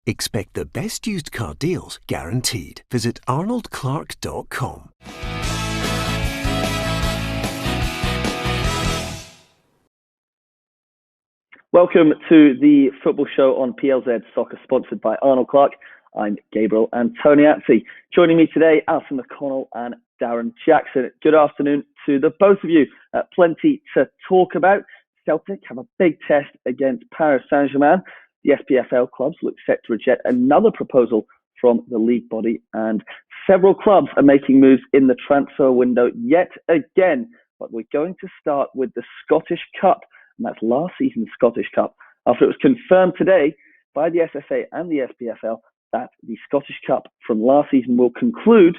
Expect the best used car deals guaranteed. Visit arnoldclark.com. Welcome to the Football Show on PLZ Soccer, sponsored by Arnold Clark. I'm Gabriel Antoniazzi. Joining me today, Alison McConnell and Darren Jackson. Good afternoon to the both of you. Plenty to talk about. Celtic have a big test against Paris Saint-Germain. The SPFL clubs look set to reject another proposal from the league body, and several clubs are making moves in the transfer window yet again. But we're going to start with the Scottish Cup, and that's last season's Scottish Cup, after it was confirmed today by the SFA and the SPFL that the Scottish Cup from last season will conclude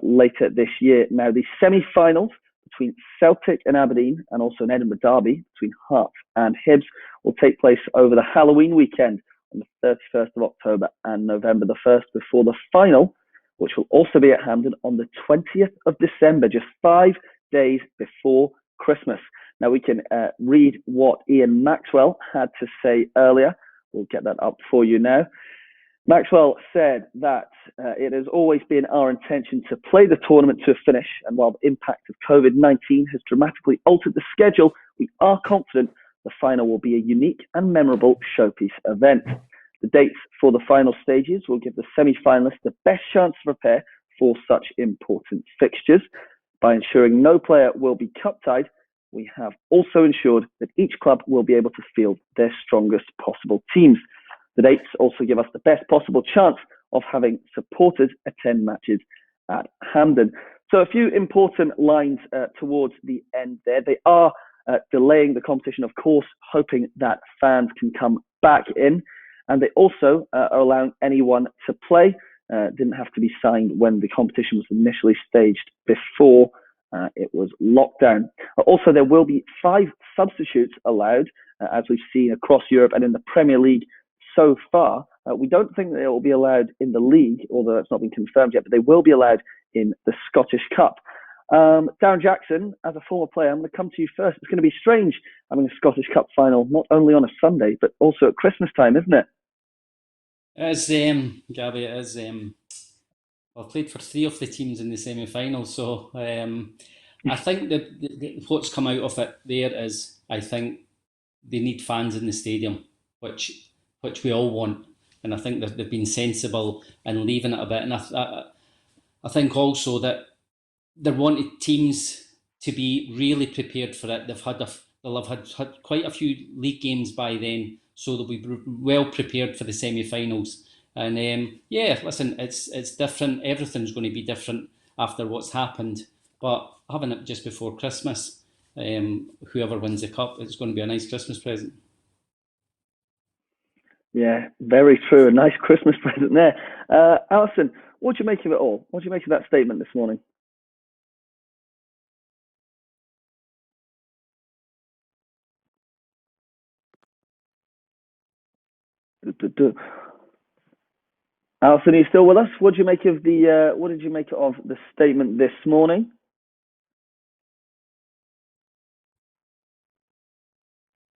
later this year. Now, the semi-finals between Celtic and Aberdeen, and also an Edinburgh derby between Hearts and Hibs, will take place over the Halloween weekend on the 31st of October and November the 1st, before the final, which will also be at Hampden on the 20th of December, just 5 days before Christmas. Now, we can read what Ian Maxwell had to say earlier. We'll get that up for you now. Maxwell said that it has always been our intention to play the tournament to a finish, and while the impact of COVID-19 has dramatically altered the schedule, we are confident the final will be a unique and memorable showpiece event. The dates for the final stages will give the semi-finalists the best chance to prepare for such important fixtures. By ensuring no player will be cup-tied, we have also ensured that each club will be able to field their strongest possible teams. The dates also give us the best possible chance of having supporters attend matches at Hampden. So a few important lines towards the end there. They are delaying the competition, of course, hoping that fans can come back in. And they also are allowing anyone to play. Didn't have to be signed when the competition was initially staged before it was locked down. Also, there will be 5 substitutes allowed, as we've seen across Europe and in the Premier League so far. We don't think that it will be allowed in the league, although that's not been confirmed yet, but they will be allowed in the Scottish Cup. Darren Jackson, as a former player, I'm going to come to you first. It's going to be strange having a Scottish Cup final, not only on a Sunday, but also at Christmas time, isn't it? It is, Gabby, it is. I've played for 3 of the teams in the semi-final, so I think that what's come out of it there is, I think they need fans in the stadium, which we all want, and I think that they've been sensible in leaving it a bit. And I think also that they wanted teams to be really prepared for it. They'll have had quite a few league games by then, so they'll be well prepared for the semi-finals. And listen, it's different. Everything's going to be different after what's happened. But having it just before Christmas, whoever wins the cup, it's going to be a nice Christmas present. Yeah, very true. A nice Christmas present there. Alison, what do you make of it all? What do you make of that statement this morning? Alison, are you still with us? What did you make of the statement this morning?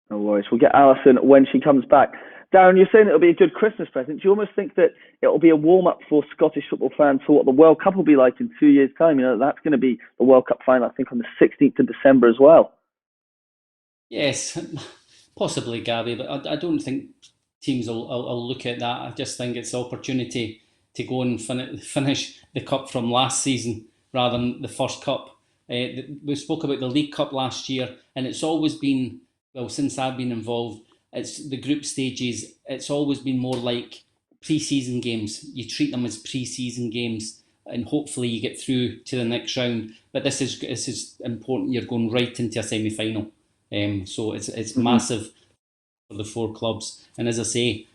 No worries. We'll get Alison when she comes back. Darren, you're saying it'll be a good Christmas present. Do you almost think that it'll be a warm-up for Scottish football fans for what the World Cup will be like in 2 years' time? You know, that's going to be the World Cup final, I think, on the 16th of December as well. Yes, possibly, Gabby, but I don't think teams will look at that. I just think it's an opportunity to go and finish the cup from last season rather than the first cup. We spoke about the League Cup last year, and it's always been, well, since I've been involved, it's the group stages. It's always been more like pre-season games. You treat them as pre-season games, and hopefully you get through to the next round. But this is important. You're going right into a semi-final, so it's massive for the 4 clubs. And as I say,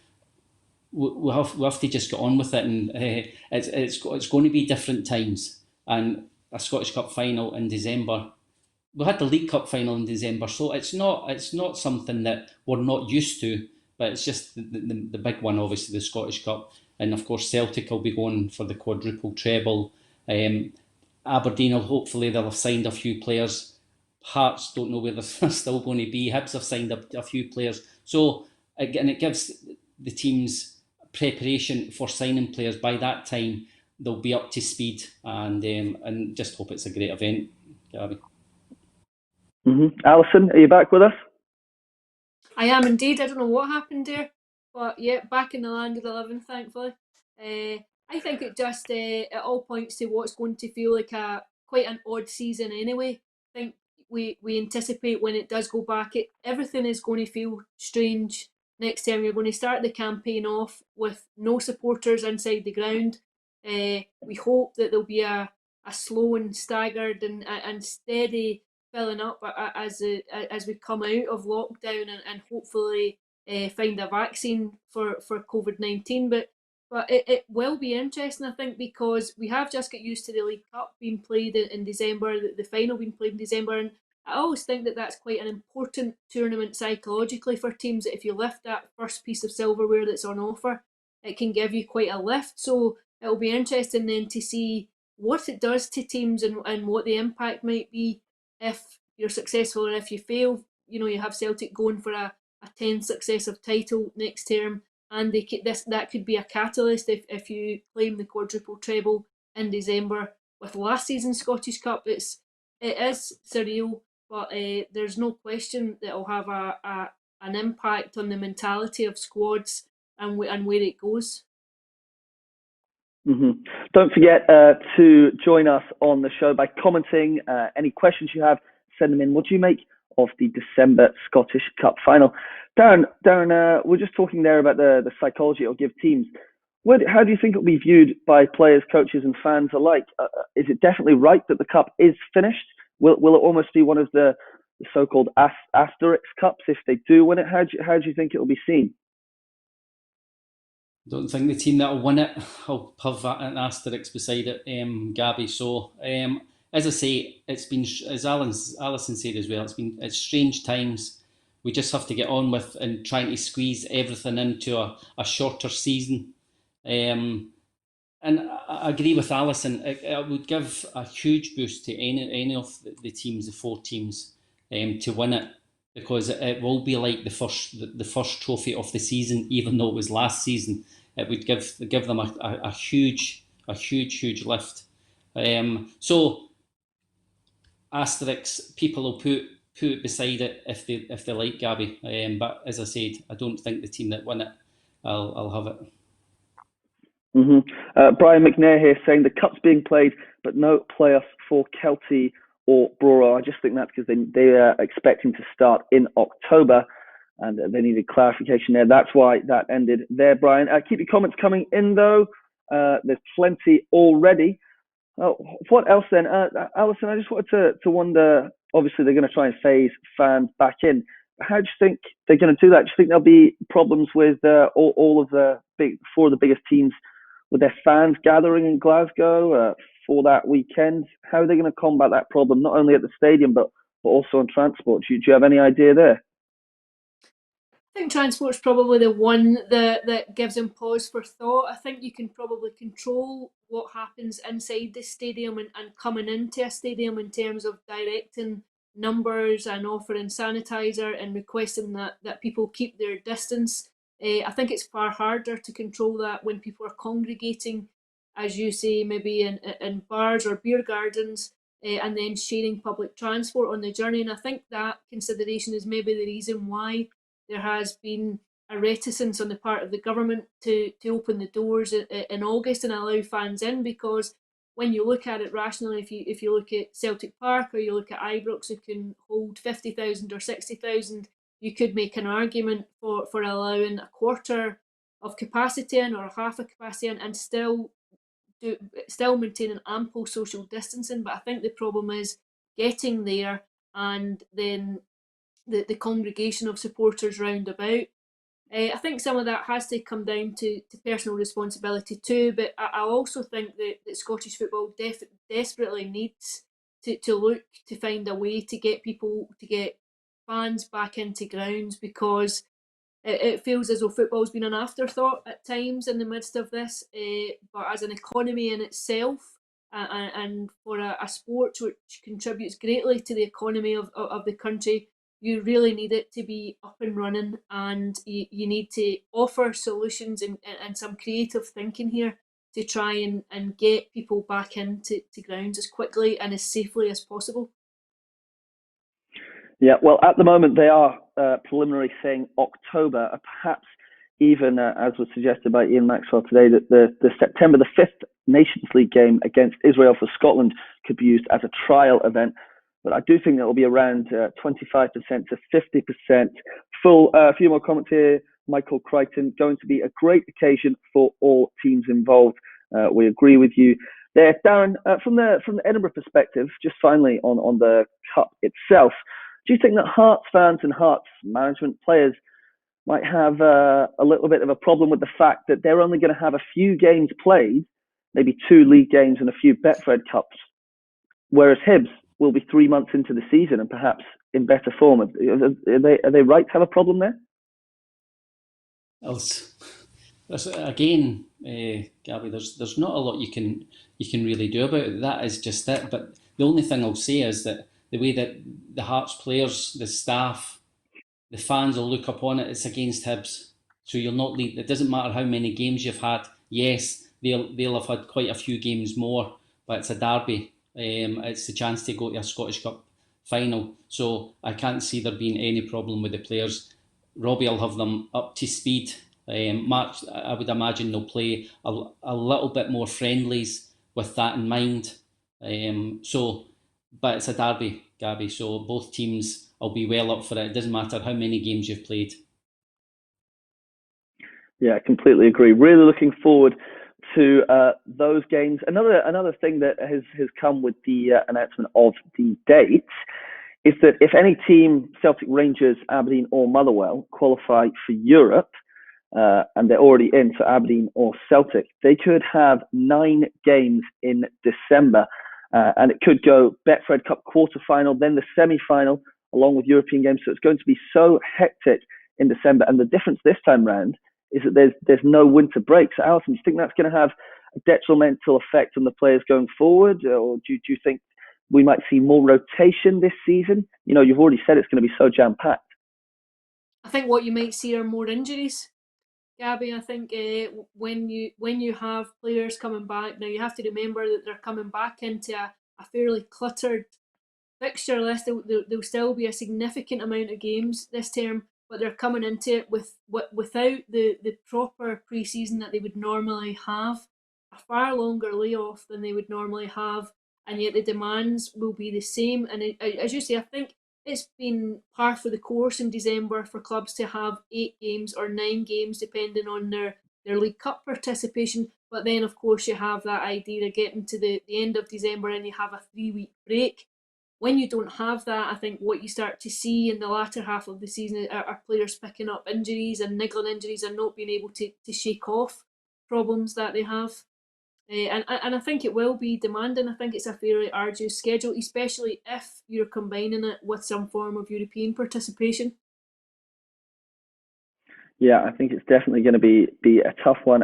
we have to just get on with it. And it's going to be different times. And a Scottish Cup final in December. We had the League Cup final in December, so it's not something that we're not used to, but it's just the big one, obviously, the Scottish Cup. And of course, Celtic will be going for the quadruple treble. Aberdeen hopefully they'll have signed a few players. Hearts don't know where they're still going to be. Hibs have signed a few players. So again, it gives the teams preparation for signing players. By that time, they'll be up to speed, and just hope it's a great event, Gabby. Alison, are you back with us? I am indeed. I don't know what happened there, but yeah, back in the land of the living, thankfully. I think it just it all points to what's going to feel like quite an odd season anyway. I think we anticipate when it does go back, everything is going to feel strange next time. You're going to start the campaign off with no supporters inside the ground. We hope that there'll be a slow and staggered and steady filling up as we come out of lockdown and hopefully find a vaccine for COVID-19. But it will be interesting, I think, because we have just got used to the League Cup being played in December, the final being played in December, and I always think that that's quite an important tournament psychologically for teams, that if you lift that first piece of silverware that's on offer, it can give you quite a lift. So it'll be interesting then to see what it does to teams and what the impact might be if you're successful, or if you fail. You have Celtic going for a 10th successive title next term, and that could be a catalyst if you claim the quadruple treble in December with last season's Scottish Cup. It is surreal, but there's no question that it'll have an impact on the mentality of squads and where it goes. Don't forget to join us on the show by commenting. Any questions you have, send them in. What do you make of the December Scottish Cup final? Darren, we're just talking there about the psychology it'll give teams. How do you think it'll be viewed by players, coaches and fans alike? Is it definitely right that the Cup is finished? Will it almost be one of the so-called asterisk cups if they do win it? How do you think it'll be seen? I don't think the team that'll win it will have an asterisk beside it, Gabby. So, as I say, it's been, as Alison said as well, it's strange times. We just have to get on with and trying to squeeze everything into a shorter season. And I agree with Alison. It would give a huge boost to any of the teams, the 4 teams, to win it, because it will be like the first trophy of the season, even though it was last season. It would give them a huge lift. So asterisks, people will put it beside it if they like, Gabby. But as I said, I don't think the team that win it, I'll have it. Brian McNair here saying the cup's being played, but no playoffs for Kelty or Brora. I just think that's because they are expecting to start in October, and they needed clarification there. That's why that ended there, Brian. Keep your comments coming in, though. There's plenty already. What else then? Alison, I just wanted to wonder, obviously they're going to try and phase fans back in. How do you think they're going to do that? Do you think there'll be problems with all of the four of the biggest teams with their fans gathering in Glasgow for that weekend? How are they going to combat that problem, not only at the stadium, but also on transport? Do you have any idea there? I think transport's probably the one that gives them pause for thought. I think you can probably control what happens inside the stadium and coming into a stadium in terms of directing numbers and offering sanitizer and requesting that people keep their distance. I think it's far harder to control that when people are congregating, as you say, maybe in bars or beer gardens, and then sharing public transport on the journey. And I think that consideration is maybe the reason why there has been a reticence on the part of the government to open the doors in August and allow fans in, because when you look at it rationally, if you look at Celtic Park or you look at Ibrox, who can hold 50,000 or 60,000, you could make an argument for allowing a quarter of capacity in or half a capacity in and still maintaining ample social distancing. But I think the problem is getting there and then the congregation of supporters round about. I think some of that has to come down to personal responsibility too, but I also think that Scottish football desperately needs to look to find a way to get fans back into grounds, because it feels as though football's been an afterthought at times in the midst of this, but as an economy in itself, and for a sport which contributes greatly to the economy of the country, you really need it to be up and running, and you need to offer solutions and some creative thinking here to try and get people back into grounds as quickly and as safely as possible. Yeah, well, at the moment they are preliminary saying October, perhaps even, as was suggested by Ian Maxwell today, that the September the 5th Nations League game against Israel for Scotland could be used as a trial event. But I do think that will be around 25% to 50% full. A few more comments here. Michael Crichton, going to be a great occasion for all teams involved. We agree with you there. Darren, from the Edinburgh perspective, just finally on the Cup itself, do you think that Hearts fans and Hearts management players might have a little bit of a problem with the fact that they're only going to have a few games played, maybe 2 league games and a few Betfred Cups, whereas Hibs will be 3 months into the season and perhaps in better form? Are they right to have a problem there? Again, Gabby, there's not a lot you can really do about it. That is just it. But the only thing I'll say is that the way that the Hearts players, the staff, the fans will look upon it, it's against Hibs. So you'll not leave. It doesn't matter how many games you've had. Yes, they'll have had quite a few games more, but it's a derby. It's the chance to go to a Scottish Cup final. So I can't see there being any problem with the players. Robbie will have them up to speed. March, I would imagine they'll play a little bit more friendlies with that in mind. But it's a derby, Gabby, so both teams will be well up for it. It doesn't matter how many games you've played. Yeah, I completely agree. Really looking forward to those games. Another thing that has come with the announcement of the dates is that if any team, Celtic, Rangers, Aberdeen or Motherwell, qualify for Europe, and they're already in for Aberdeen or Celtic, they could have 9 games in December. And it could go Betfred Cup quarter-final, then the semi-final, along with European games. So it's going to be so hectic in December. And the difference this time round is that there's no winter break. So Alison, do you think that's going to have a detrimental effect on the players going forward? Or do you think we might see more rotation this season? You know, you've already said it's going to be so jam-packed. I think what you might see are more injuries, Gabby. I think when you have players coming back, now you have to remember that they're coming back into a fairly cluttered fixture list. There'll still be a significant amount of games this term, but they're coming into it without the proper pre-season that they would normally have, a far longer layoff than they would normally have, and yet the demands will be the same. And as you say, I think it's been par for the course in December for clubs to have 8 games or 9 games, depending on their League Cup participation. But then, of course, you have that idea of getting to the end of December and you have a 3-week break. When you don't have that, I think what you start to see in the latter half of the season are players picking up injuries and niggling injuries and not being able to shake off problems that they have. And I think it will be demanding. I think it's a fairly arduous schedule, especially if you're combining it with some form of European participation. Yeah, I think it's definitely going to be a tough one.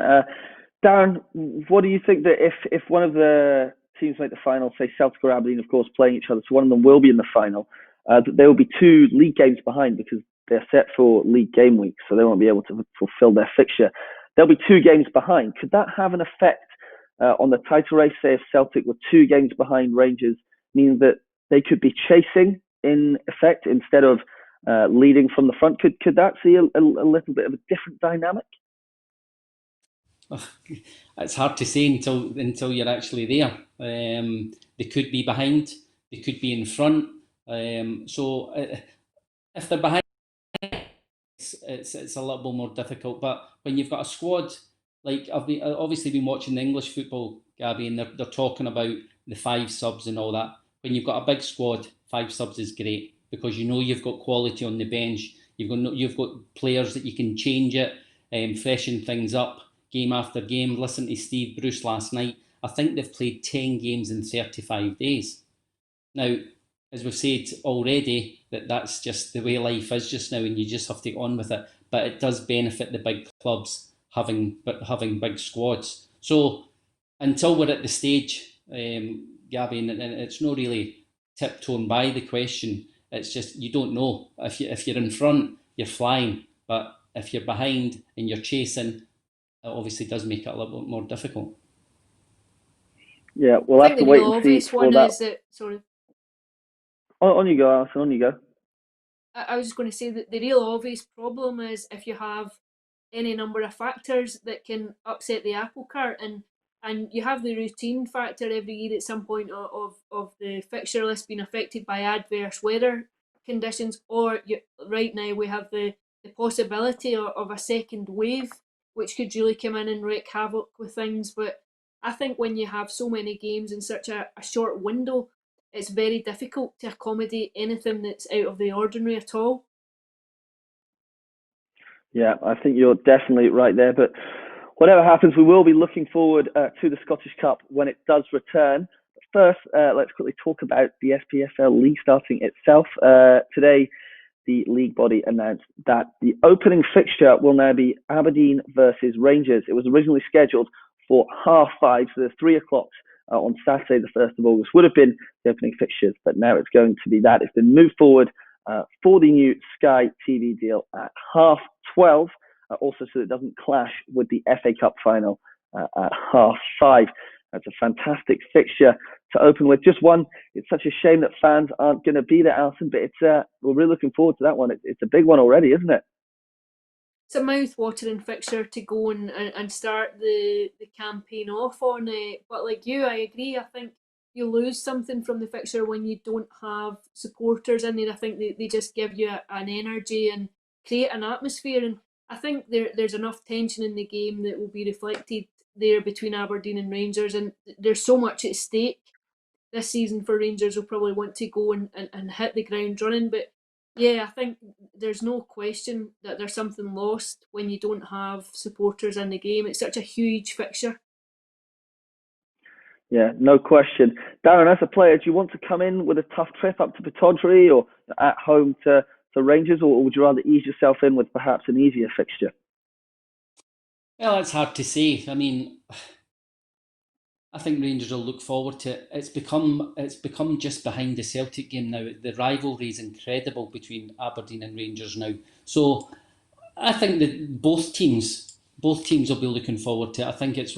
Darren, what do you think that if one of the teams make the final, say Celtic or Aberdeen, of course, playing each other, so one of them will be in the final, that there will be 2 league games behind because they're set for league game week, so they won't be able to fulfill their fixture. There'll be 2 games behind. Could that have an effect on the title race? Say if Celtic were 2 games behind Rangers, meaning that they could be chasing in effect instead of leading from the front. Could that see a little bit of a different dynamic? It's hard to say until you're actually there. They could be behind, they could be in front. So if they're behind, it's a little bit more difficult. But when you've got a squad, like I've obviously been watching the English football, Gabby, and they're talking about the 5 subs and all that. When you've got a big squad, 5 subs is great because you know you've got quality on the bench. You've got players that you can change it, freshen things up game after game. Listen to Steve Bruce last night. I think they've played 10 games in 35 days. Now, as we've said already, that's just the way life is just now, and you just have to get on with it. But it does benefit the big clubs having big squads. So until we're at the stage, Gabby, and it's not really tiptoeing by the question, It's just you don't know. If you're in front, you're flying, but if you're behind and you're chasing, it obviously does make it a little bit more difficult. Yeah, we'll have to wait and see for that. Is that, sorry. On you go, Alison. On you go. I was just going to say that the real obvious problem is if you have any number of factors that can upset the apple cart, and you have the routine factor every year at some point of the fixture list being affected by adverse weather conditions, or right now we have the possibility of a second wave which could really come in and wreak havoc with things. But I think when you have so many games in such a short window, it's very difficult to accommodate anything that's out of the ordinary at all. Yeah, I think you're definitely right there. But whatever happens, we will be looking forward to the Scottish Cup when it does return. But first, let's quickly talk about the SPFL league starting itself. Today, the league body announced that the opening fixture will now be Aberdeen versus Rangers. It was originally scheduled for 5:30, so there's 3 o'clock on Saturday, the 1st of August, would have been the opening fixtures, but now it's going to be that. It's been moved forward for the new Sky TV deal at 12:30, also so it doesn't clash with the FA Cup final at 5:30. That's a fantastic fixture to open with. Just one, it's such a shame that fans aren't going to be there, Alison, but we're really looking forward to that one. It's a big one already, isn't it? It's a mouth-watering fixture to go and start the campaign off on. But like you, I agree. I think you lose something from the fixture when you don't have supporters in there. I think they just give you an energy and create an atmosphere. And I think there's enough tension in the game that will be reflected there between Aberdeen and Rangers. And there's so much at stake this season for Rangers. Will probably want to go and hit the ground running. But yeah, I think there's no question that there's something lost when you don't have supporters in the game. It's such a huge fixture. Yeah, no question. Darren, as a player, do you want to come in with a tough trip up to Pittodrie or at home to Rangers, or would you rather ease yourself in with perhaps an easier fixture? Well, it's hard to say. I mean, I think Rangers will look forward to it. It's become just behind the Celtic game now. The rivalry is incredible between Aberdeen and Rangers now. So I think that both teams will be looking forward to it. I think it's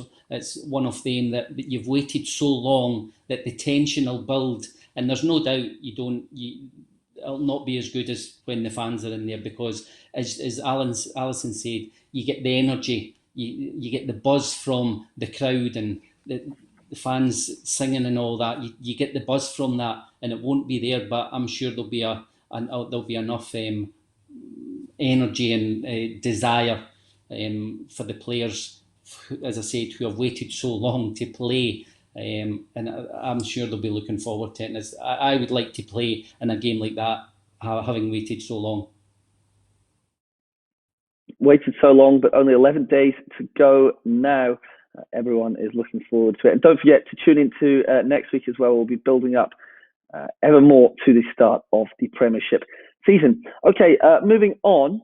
one of them that you've waited so long that the tension will build, and there's no doubt it'll not be as good as when the fans are in there, because as Alison said, you get the energy, you get the buzz from the crowd and the fans singing and all that. You get the buzz from that, and it won't be there, but I'm sure there'll be enough energy and desire for the players, as I said, who have waited so long to play. And I'm sure they'll be looking forward to it. And I would like to play in a game like that, having waited so long. Waited so long, but only 11 days to go now. Everyone is looking forward to it. And don't forget to tune into next week as well. We'll be building up ever more to the start of the Premiership season. Okay, moving on.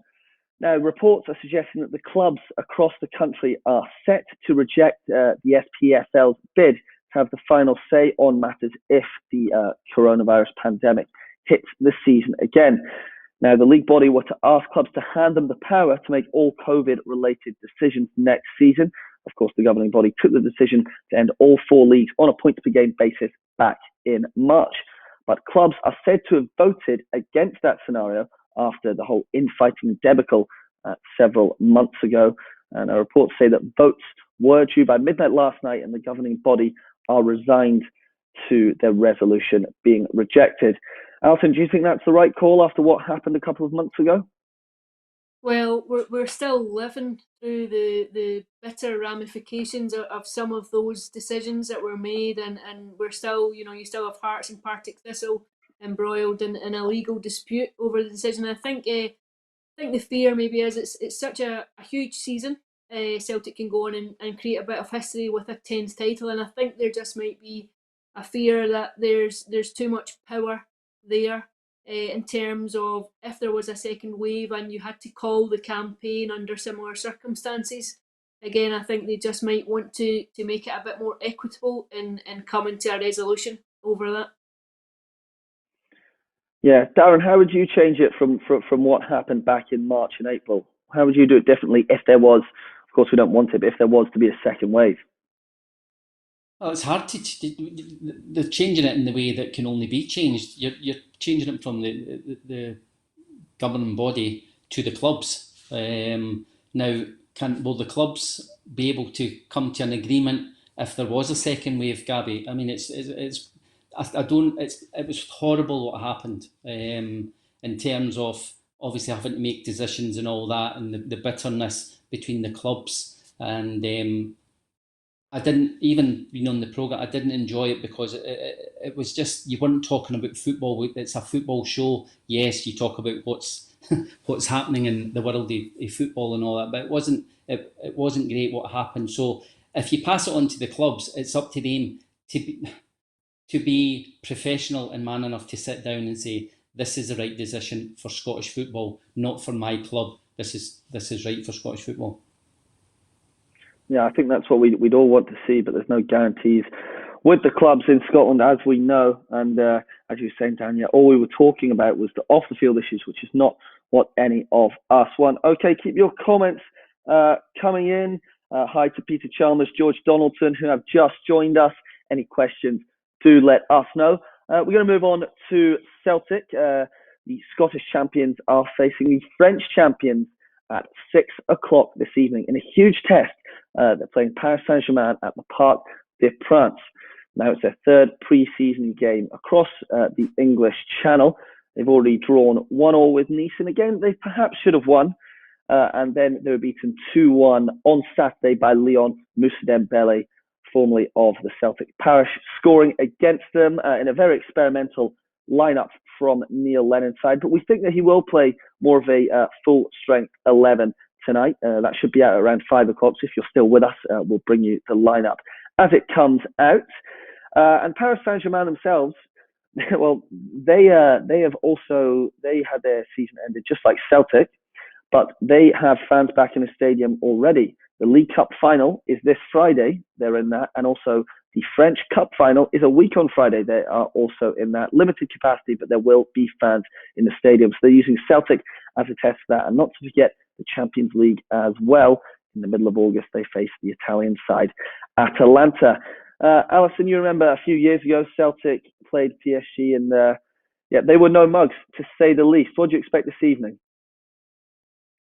Now, reports are suggesting that the clubs across the country are set to reject the SPFL's bid to have the final say on matters if the coronavirus pandemic hits the season again. Now, the league body were to ask clubs to hand them the power to make all COVID-related decisions next season. Of course, the governing body took the decision to end all 4 leagues on a points-per-game basis back in March. But clubs are said to have voted against that scenario after the whole infighting debacle several months ago. And our reports say that votes were due by midnight last night, and the governing body are resigned to their resolution being rejected. Alison, do you think that's the right call after what happened a couple of months ago? Well, we're still living through the bitter ramifications of some of those decisions that were made, and we're still, you still have Hearts and Partick Thistle embroiled in a legal dispute over the decision. I think the fear maybe is it's such a huge season. Celtic can go on and create a bit of history with a 10th title, and I think there just might be a fear that there's too much power there in terms of if there was a second wave and you had to call the campaign under similar circumstances. Again, I think they just might want to make it a bit more equitable and coming to a resolution over that. Yeah, Darren, how would you change it from what happened back in March and April? How would you do it differently if there was, of course we don't want it, but if there was to be a second wave? Well, it's hard they're changing it in the way that can only be changed. You're changing it from the governing body to the clubs. Now, will the clubs be able to come to an agreement if there was a second wave, Gabby? I mean, it was horrible what happened in terms of obviously having to make decisions and all that, and the bitterness between the clubs. And I didn't, even being on the programme, I didn't enjoy it because it was just, you weren't talking about football. It's a football show. Yes, you talk about what's what's happening in the world of football and all that, but it wasn't great what happened. So if you pass it on to the clubs, it's up to them to be professional and man enough to sit down and say, this is the right decision for Scottish football, not for my club. This is right for Scottish football. Yeah, I think that's what we'd all want to see, but there's no guarantees with the clubs in Scotland, as we know. And as you were saying, Dan, all we were talking about was the off-the-field issues, which is not what any of us want. Okay, keep your comments coming in. Hi to Peter Chalmers, George Donaldson, who have just joined us. Any questions, do let us know. We're going to move on to Celtic. The Scottish champions are facing the French champions at 6 o'clock this evening in a huge test. They're playing Paris Saint-Germain at the Parc des Princes. Now it's their third pre-season game across the English Channel. They've already drawn 1-1 with Nice, and again, they perhaps should have won. And then they were beaten 2-1 on Saturday by Leon Moussa Dembele, formerly of the Celtic Parish, scoring against them in a very experimental lineup from Neil Lennon's side. But we think that he will play more of a full-strength 11 tonight. That should be out around 5 o'clock. So if you're still with us, we'll bring you the lineup as it comes out. And Paris Saint-Germain themselves, well, they had their season ended just like Celtic, but they have fans back in the stadium already. The League Cup final is this Friday. They're in that. And also the French Cup final is a week on Friday. They are also in that. Limited capacity, but there will be fans in the stadium. So they're using Celtic as a test for that. And not to forget the Champions League as well. In the middle of August, they face the Italian side, Atalanta. Alison, you remember a few years ago, Celtic played PSG, and they were no mugs, to say the least. What do you expect this evening?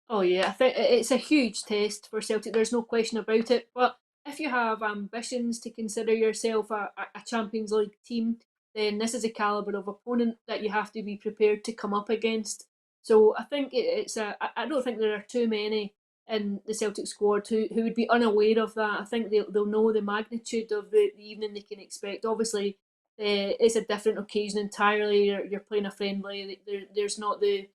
Oh yeah, I think it's a huge test for Celtic. There's no question about it. But if you have ambitions to consider yourself a Champions League team, then this is a calibre of opponent that you have to be prepared to come up against. So I think I don't think there are too many in the Celtic squad who would be unaware of that. I think they'll know the magnitude of the evening they can expect. Obviously, it's a different occasion entirely. You're playing a friendly. There's not the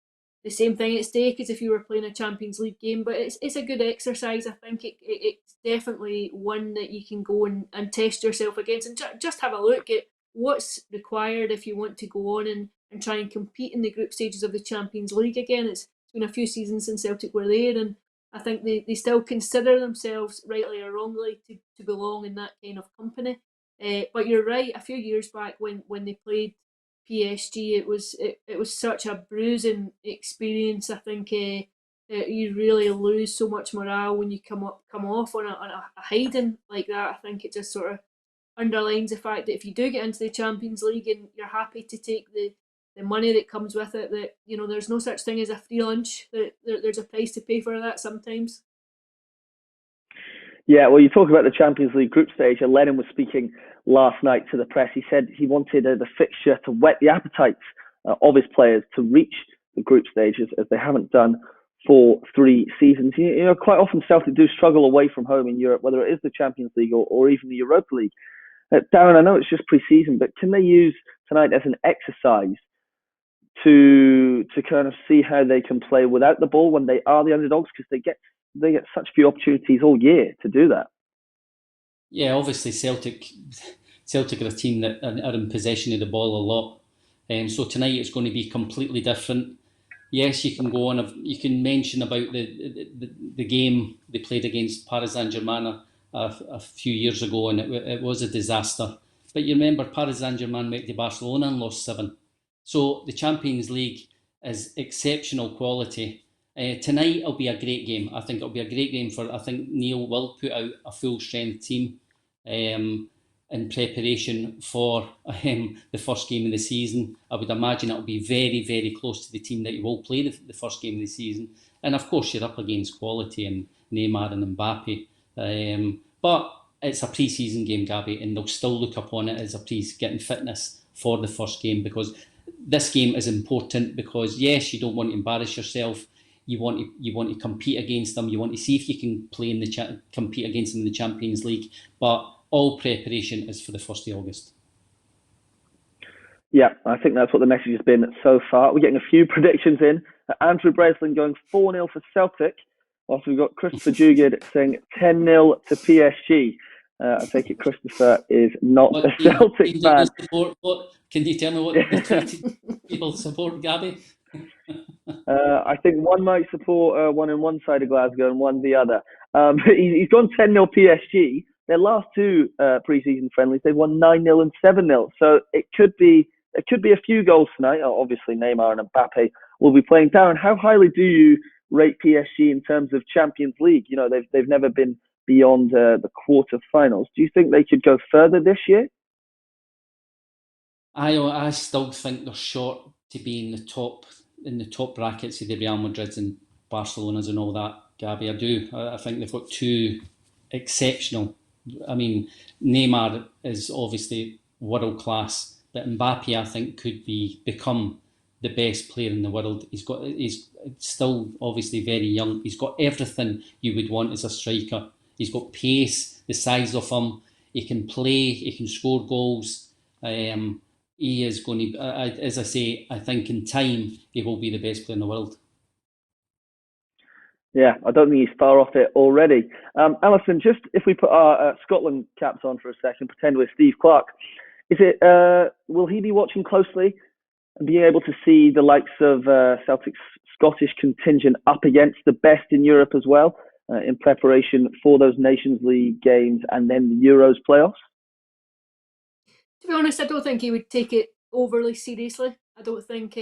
same thing at stake as if you were playing a Champions League game, but it's a good exercise. I think it's definitely one that you can go and test yourself against and just have a look at what's required if you want to go on and try and compete in the group stages of the Champions League again. It's been a few seasons since Celtic were there, and I think they still consider themselves, rightly or wrongly, to belong in that kind of company. But you're right, a few years back when they played PSG, it was such a bruising experience. I think you really lose so much morale when you come off on a hiding like that. I think it just sort of underlines the fact that if you do get into the Champions League and you're happy to take the money that comes with it, that there's no such thing as a free lunch. That there's a price to pay for that sometimes. Yeah, well, you talk about the Champions League group stage, and Lennon was speaking last night to the press. He said he wanted the fixture to whet the appetites of his players to reach the group stages, as they haven't done for 3 seasons. Quite often Celtic do struggle away from home in Europe, whether it is the Champions League or even the Europa League. Darren, I know it's just pre-season, but can they use tonight as an exercise to kind of see how they can play without the ball when they are the underdogs, because they get such few opportunities all year to do that? Yeah, obviously Celtic are a team that are in possession of the ball a lot. So tonight it's going to be completely different. Yes, you can go on. You can mention about the game they played against Paris Saint-Germain a few years ago, and it was a disaster. But you remember Paris Saint-Germain went to Barcelona and lost 7. So the Champions League is exceptional quality. Tonight it'll be a great game. I think it'll be a great game I think Neil will put out a full strength team in preparation for the first game of the season. I would imagine it'll be very, very close to the team that you will play the first game of the season. And of course, you're up against quality and Neymar and Mbappe. But it's a pre-season game, Gabby, and they'll still look upon it as getting fitness for the first game, because this game is important. Because yes, you don't want to embarrass yourself. You want to compete against them. You want to see if you can play compete against them in the Champions League. But all preparation is for the 1st of August. Yeah, I think that's what the message has been so far. We're getting a few predictions in. Andrew Breslin going 4-0 for Celtic, whilst we've got Christopher Jugid saying 10-0 to PSG. I take it Christopher is not a Celtic fan. Can you tell me what the people support, Gabby? I think one might support one in one side of Glasgow and one the other. He's gone 10-0 PSG. Their last two pre-season friendlies, they've won 9-0 and 7-0. So it could be a few goals tonight. Obviously, Neymar and Mbappe will be playing. Darren, how highly do you rate PSG in terms of Champions League? You know, they've never been beyond the quarter-finals. Do you think they could go further this year? I still think they're short to be in the top brackets of the Real Madrids and Barcelonas and all that, Gabby. I do. I think they've got two exceptional. I mean, Neymar is obviously world class, but Mbappe, I think, could become the best player in the world. He's still obviously very young. He's got everything you would want as a striker. He's got pace, the size of him. He can play. He can score goals. He is going to, as I say, I think in time he will be the best player in the world. Yeah, I don't think he's far off it already. Alison, just if we put our Scotland caps on for a second, pretend we're Steve Clarke. Will he be watching closely and being able to see the likes of Celtic's Scottish contingent up against the best in Europe as well, in preparation for those Nations League games and then the Euros playoffs? To be honest, I don't think he would take it overly seriously. I don't think.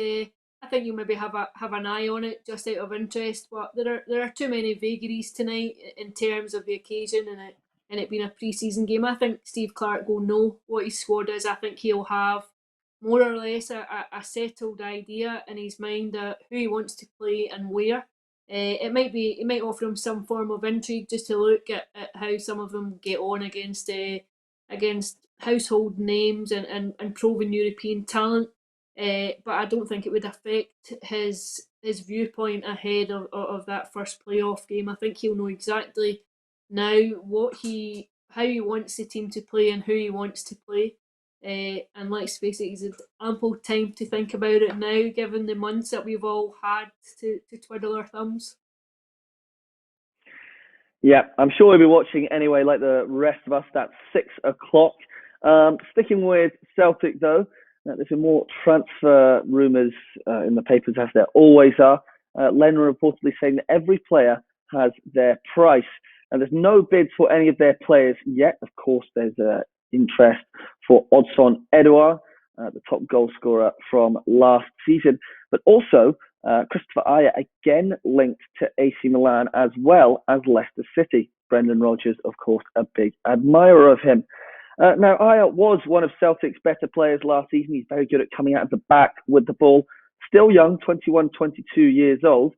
I think you maybe have an eye on it just out of interest, but there are too many vagaries tonight in terms of the occasion and it being a pre-season game. I think Steve Clarke will know what his squad is. I think he'll have more or less a settled idea in his mind of who he wants to play and where. It might offer him some form of intrigue just to look at how some of them get on against household names and proven European talent. But I don't think it would affect his viewpoint ahead of that first playoff game. I think he'll know exactly now how he wants the team to play and who he wants to play. And let's face it, he's had ample time to think about it now, given the months that we've all had to twiddle our thumbs. Yeah, I'm sure he'll be watching anyway, like the rest of us. That's 6 o'clock. Sticking with Celtic, though, there's been more transfer rumours in the papers, as there always are. Lennon reportedly saying that every player has their price, and there's no bids for any of their players yet. Of course, there's interest for Odsonne Edouard, the top goal scorer from last season, but also Christopher Ajer again linked to AC Milan as well as Leicester City. Brendan Rodgers, of course, a big admirer of him. Now, Ajer was one of Celtic's better players last season. He's very good at coming out of the back with the ball. Still young, 21, 22 years old.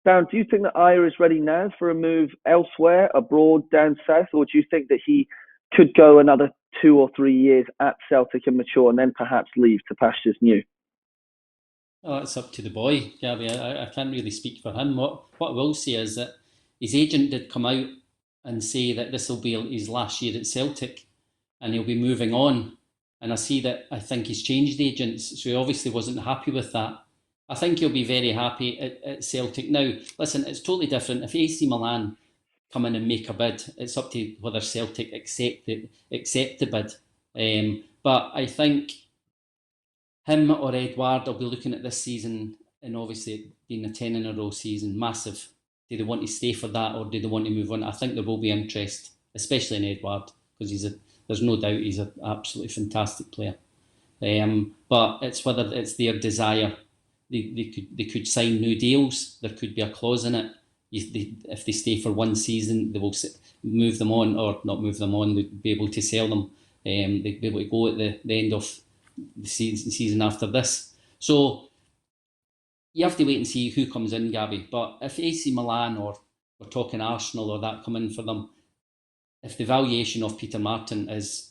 Darren, do you think that Ajer is ready now for a move elsewhere, abroad, down south, or do you think that he could go another 2 or 3 years at Celtic and mature and then perhaps leave to pastures new? Oh, it's up to the boy, Gabby. I can't really speak for him. What I will say is that his agent did come out and say that this will be his last year at Celtic and he'll be moving on. And I think he's changed agents, so he obviously wasn't happy with that. I think he'll be very happy at Celtic. Now, listen, it's totally different. If AC Milan come in and make a bid, it's up to whether Celtic accept the bid. But I think him or Edouard will be looking at this season, and obviously it being a 10 in a row season, massive. Do they want to stay for that or do they want to move on? I think there will be interest, especially in Edouard, because there's no doubt he's an absolutely fantastic player. But it's whether it's their desire. They could sign new deals. There could be a clause in it. If they stay for one season, they will move them on, or not move them on. They'd be able to sell them. They'd be able to go at the end of the season after this. So you have to wait and see who comes in, Gabby. But if AC Milan, or we're talking Arsenal, or that come in for them, if the valuation of Peter Martin is,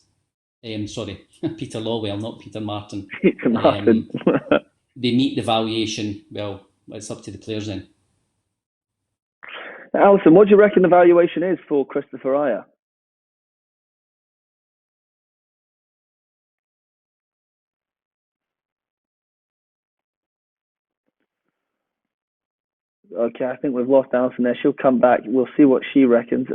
Peter Lawwell, not Peter Martin. Peter Martin. They meet the valuation, well, it's up to the players then. Alison, what do you reckon the valuation is for Christopher Ajer? Okay, I think we've lost Alison there. She'll come back. We'll see what she reckons.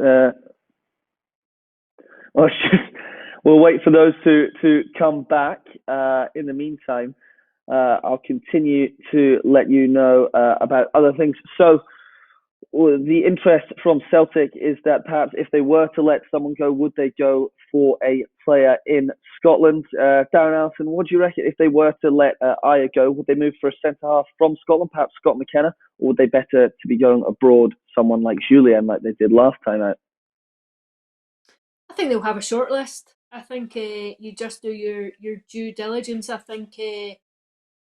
We'll wait for those to come back. In the meantime, I'll continue to let you know about other things. So the interest from Celtic is that perhaps if they were to let someone go, would they go for a player in Scotland? Darren, Alison, what do you reckon? If they were to let Ajer go, would they move for a centre-half from Scotland, perhaps Scott McKenna, or would they better to be going abroad, someone like Julien, like they did last time out? I think they'll have a short list. I think you just do your due diligence. I think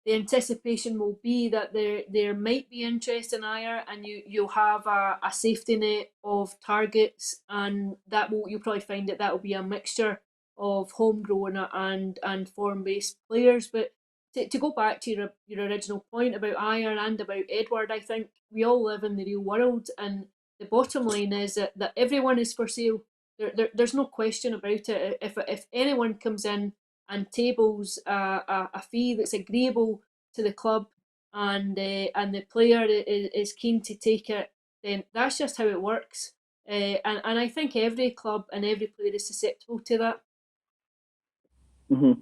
the anticipation will be that there might be interest in Ajer, and you'll have a safety net of targets, and you'll probably find that will be a mixture of homegrown and foreign-based players. But to go back to your original point about Ajer and about Edouard, I think we all live in the real world, and the bottom line is that everyone is for sale. There's no question about it. If anyone comes in and tables a fee that's agreeable to the club, and the player is keen to take it, then that's just how it works. And I think every club and every player is susceptible to that. Mm-hmm.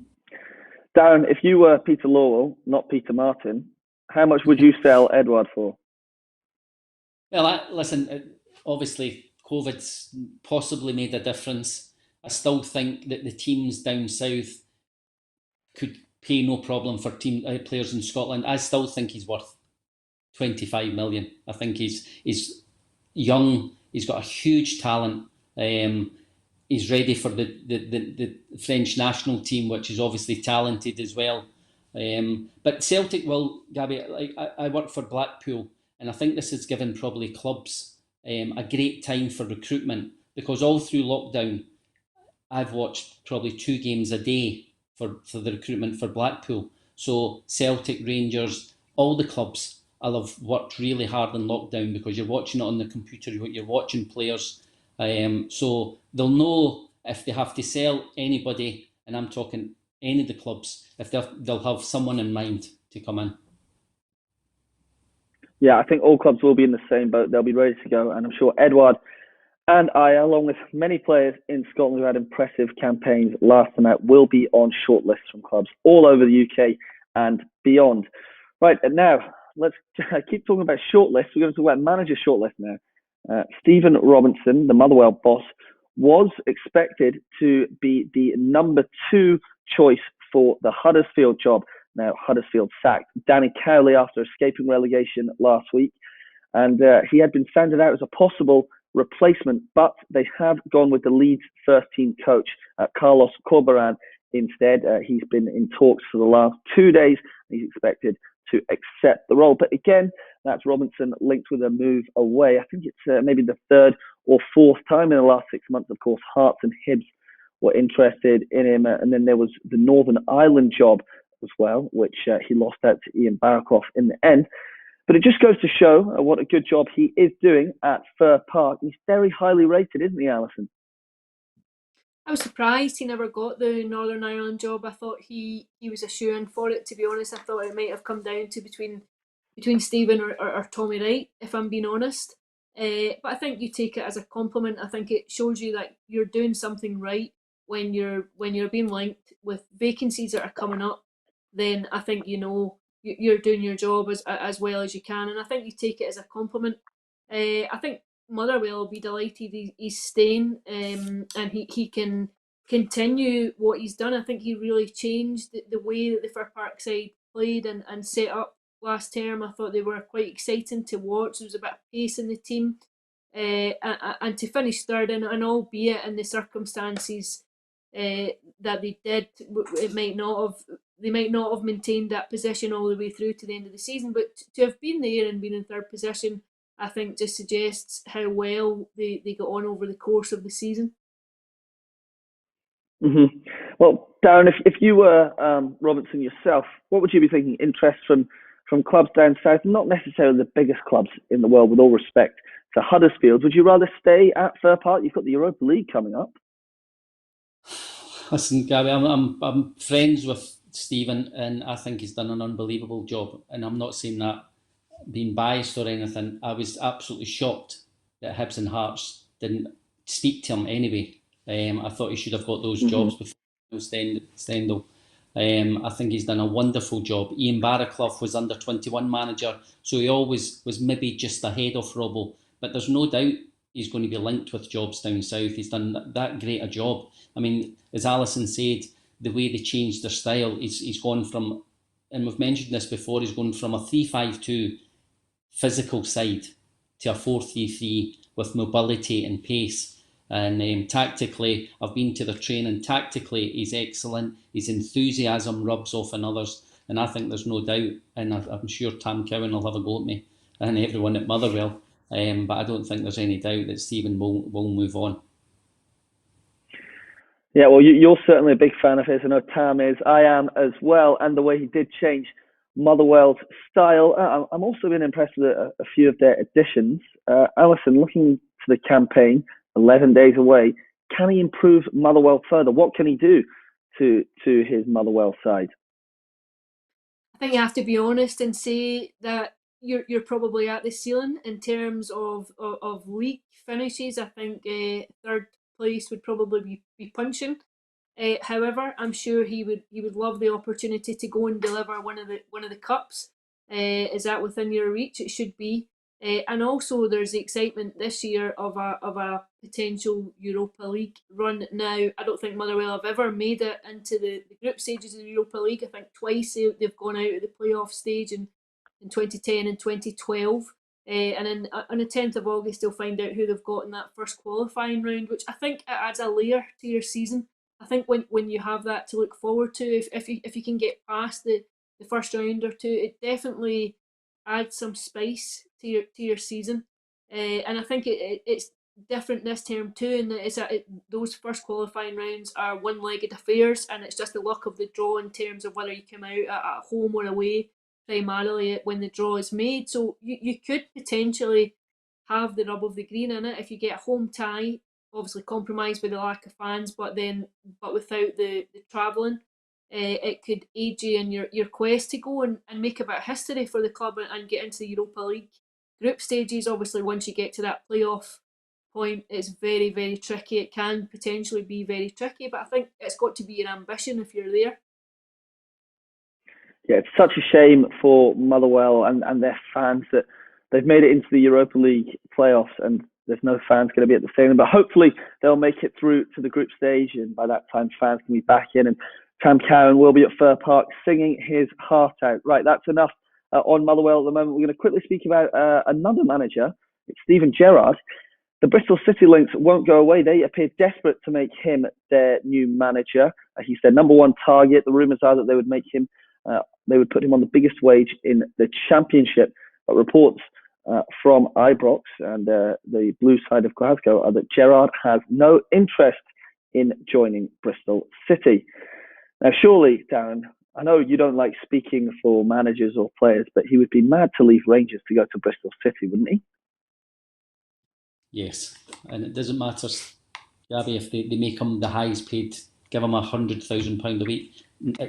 Darren, if you were Peter Lawwell, not Peter Martin, how much would you sell Edouard for? Well, listen, obviously COVID's possibly made a difference. I still think that the teams down south could pay no problem for players in Scotland. I still think he's worth 25 million. I think he's young. He's got a huge talent. He's ready for the French national team, which is obviously talented as well. But Celtic will, Gabby, I work for Blackpool, and I think this has given probably clubs a great time for recruitment, because all through lockdown, I've watched probably 2 games a day for the recruitment for Blackpool. So Celtic, Rangers, all the clubs, I'll have worked really hard in lockdown, because you're watching it on the computer, you're watching players. So they'll know if they have to sell anybody, and I'm talking any of the clubs, if they'll have someone in mind to come in. Yeah, I think all clubs will be in the same boat. They'll be ready to go, and I'm sure Edouard and Ajer, along with many players in Scotland who had impressive campaigns last time out, will be on shortlists from clubs all over the UK and beyond. Right, and now let's keep talking about shortlists. We're going to talk about manager shortlist now. Stephen Robinson, the Motherwell boss, was expected to be the number 2 choice for the Huddersfield job. Now, Huddersfield sacked Danny Cowley after escaping relegation last week, and he had been sounded out as a possible replacement, but they have gone with the Leeds first team coach, Carlos Corberán, instead. He's been in talks for the last 2 days. He's expected to accept the role. But again, that's Robinson linked with a move away. I think it's maybe the 3rd or 4th time in the last 6 months. Of course, Hearts and Hibs were interested in him. And then there was the Northern Ireland job as well, which he lost out to Ian Barakoff in the end. But it just goes to show what a good job he is doing at Fir Park. He's very highly rated, isn't he, Alison? I was surprised he never got the Northern Ireland job. I thought he was a shoo-in for it, to be honest. I thought it might have come down to between Stephen or Tommy Wright, if I'm being honest. But I think you take it as a compliment. I think it shows you that you're doing something right when you're being linked with vacancies that are coming up. Then I think you're doing your job as well as you can, and I think you take it as a compliment. I think Motherwell will be delighted he's staying, and he can continue what he's done. I think he really changed the way that the Fir Park side played and set up last term. I thought they were quite exciting to watch. There was a bit of pace in the team. And to finish third, and albeit in the circumstances that they did, they might not have maintained that position all the way through to the end of the season, but to have been there and been in third position, I think just suggests how well they got on over the course of the season. Mm-hmm. Well, Darren, if you were Robinson yourself, what would you be thinking? Interest from clubs down south, not necessarily the biggest clubs in the world, with all respect to Huddersfield. Would you rather stay at Fir Park? You've got the Europa League coming up. Listen, Gabby, I'm friends with Stephen, and I think he's done an unbelievable job. And I'm not saying that being biased or anything. I was absolutely shocked that Hibs and Hearts didn't speak to him anyway. I thought he should have got those jobs before Stendhal. I think he's done a wonderful job. Ian Barraclough was under 21 manager, so he always was maybe just ahead of Robbo. But there's no doubt he's going to be linked with jobs down south. He's done that great a job. I mean, as Alison said, the way they changed their style, he's gone from, and we've mentioned this before, he's gone from a 3-5-2 physical side to a 4-3-3 with mobility and pace. And tactically, I've been to their training. Tactically, he's excellent. His enthusiasm rubs off on others. And I think there's no doubt, and I'm sure Tam Cowan will have a go at me and everyone at Motherwell. But I don't think there's any doubt that Stephen will move on. Yeah, well, you're certainly a big fan of his. I know Tam is. I am as well. And the way he did change Motherwell's style. I'm also been impressed with a few of their additions. Alison, looking to the campaign, 11 days away, can he improve Motherwell further? What can he do to his Motherwell side? I think you have to be honest and say that you're probably at the ceiling in terms of league finishes. I think third place would probably be punching. However, I'm sure he would love the opportunity to go and deliver one of the cups. Is that within your reach? It should be. And also, there's the excitement this year of a potential Europa League run. Now, I don't think Motherwell have ever made it into the group stages of the Europa League. I think twice they've gone out of the playoff stage in 2010 and 2012. And then on the 10th of August, they'll find out who they've got in that first qualifying round, which I think it adds a layer to your season. I think when you have that to look forward to, if you can get past the first round or two, it definitely adds some spice to your season. And I think it's different this term too, in that those first qualifying rounds are one-legged affairs, and it's just the luck of the draw in terms of whether you come out at home or away, primarily when the draw is made. So you could potentially have the rub of the green in it if you get a home tie, obviously compromised with the lack of fans, but without the travelling. It could aid you in your quest to go and make a bit of history for the club and get into the Europa League group stages. Obviously, once you get to that playoff point, it's very, very tricky. It can potentially be very tricky, but I think it's got to be an ambition if you're there. Yeah, it's such a shame for Motherwell and their fans that they've made it into the Europa League playoffs and there's no fans going to be at the stadium. But hopefully they'll make it through to the group stage, and by that time fans can be back in, and Tam Cowan will be at Fir Park singing his heart out. Right, that's enough on Motherwell at the moment. We're going to quickly speak about another manager. It's Steven Gerrard. The Bristol City links won't go away. They appear desperate to make him their new manager. He's their number one target. The rumours are that they would make him, they would put him on the biggest wage in the Championship. But reports from Ibrox and the blue side of Glasgow are that Gerrard has no interest in joining Bristol City. Now, surely, Darren, I know you don't like speaking for managers or players, but he would be mad to leave Rangers to go to Bristol City, wouldn't he? Yes, and it doesn't matter, Gabby, if they make him the highest paid, give him £100,000 a week.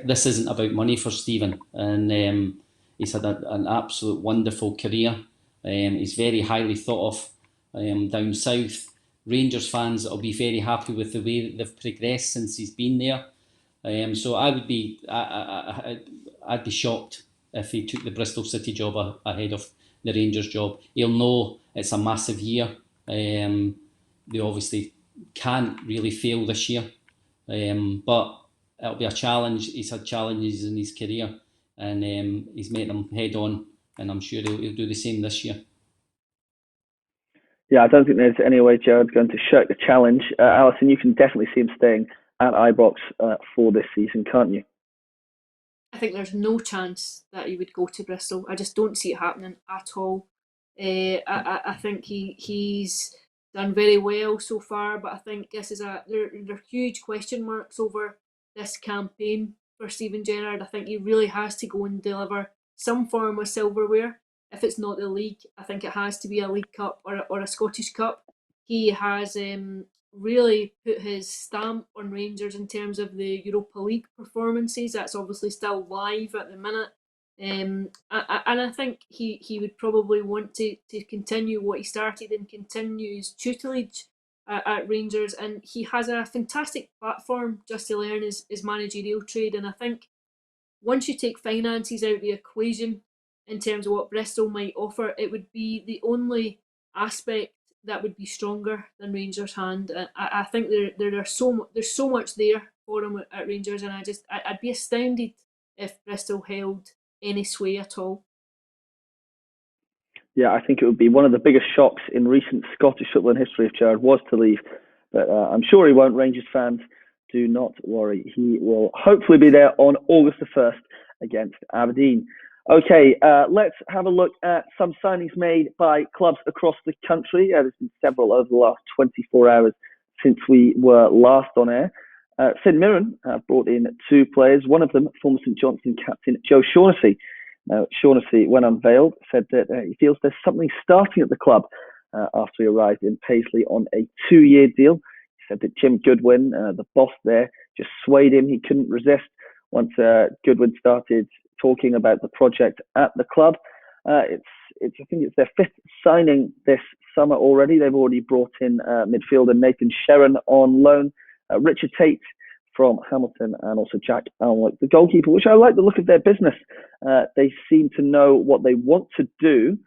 This isn't about money for Stephen, and he's had an absolute wonderful career. He's very highly thought of down south. Rangers fans will be very happy with the way that they've progressed since he's been there. So I'd be shocked if he took the Bristol City job ahead of the Rangers job. He'll know it's a massive year. They obviously can't really fail this year. But it'll be a challenge. He's had challenges in his career, and he's met them head on, and I'm sure he'll do the same this year. Yeah, I don't think there's any way Gerrard's going to shirk the challenge. Alison, you can definitely see him staying at Ibrox for this season, can't you? I think there's no chance that he would go to Bristol. I just don't see it happening at all. I think he's done very well so far, but I think this is there are huge question marks over this campaign for Steven Gerrard. I think he really has to go and deliver some form of silverware. If it's not the league, I think it has to be a League Cup or a Scottish Cup. He has really put his stamp on Rangers in terms of the Europa League performances. That's obviously still live at the minute. And I think he would probably want to continue what he started and continue his tutelage at Rangers. And he has a fantastic platform just to learn his managerial trade. And I think once you take finances out of the equation in terms of what Bristol might offer, it would be the only aspect that would be stronger than Rangers' hand. I think there's so much there for him at Rangers, and I'd be astounded if Bristol held any sway at all. Yeah, I think it would be one of the biggest shocks in recent Scottish football history if Gerrard was to leave. But I'm sure he won't. Rangers fans, do not worry. He will hopefully be there on August the 1st against Aberdeen. Okay, let's have a look at some signings made by clubs across the country. There's been several over the last 24 hours since we were last on air. St Mirren have brought in 2 players, one of them former St Johnstone captain Joe Shaughnessy. Now, Shaughnessy, when unveiled, said that he feels there's something starting at the club after he arrived in Paisley on a 2-year deal. He said that Jim Goodwin, the boss there, just swayed him. He couldn't resist once Goodwin started talking about the project at the club. I think it's their 5th signing this summer already. They've already brought in midfielder Nathan Sherron on loan, Richard Tate from Hamilton, and also Jack Alnwick, the goalkeeper, which I like the look of their business. They seem to know what they want to do.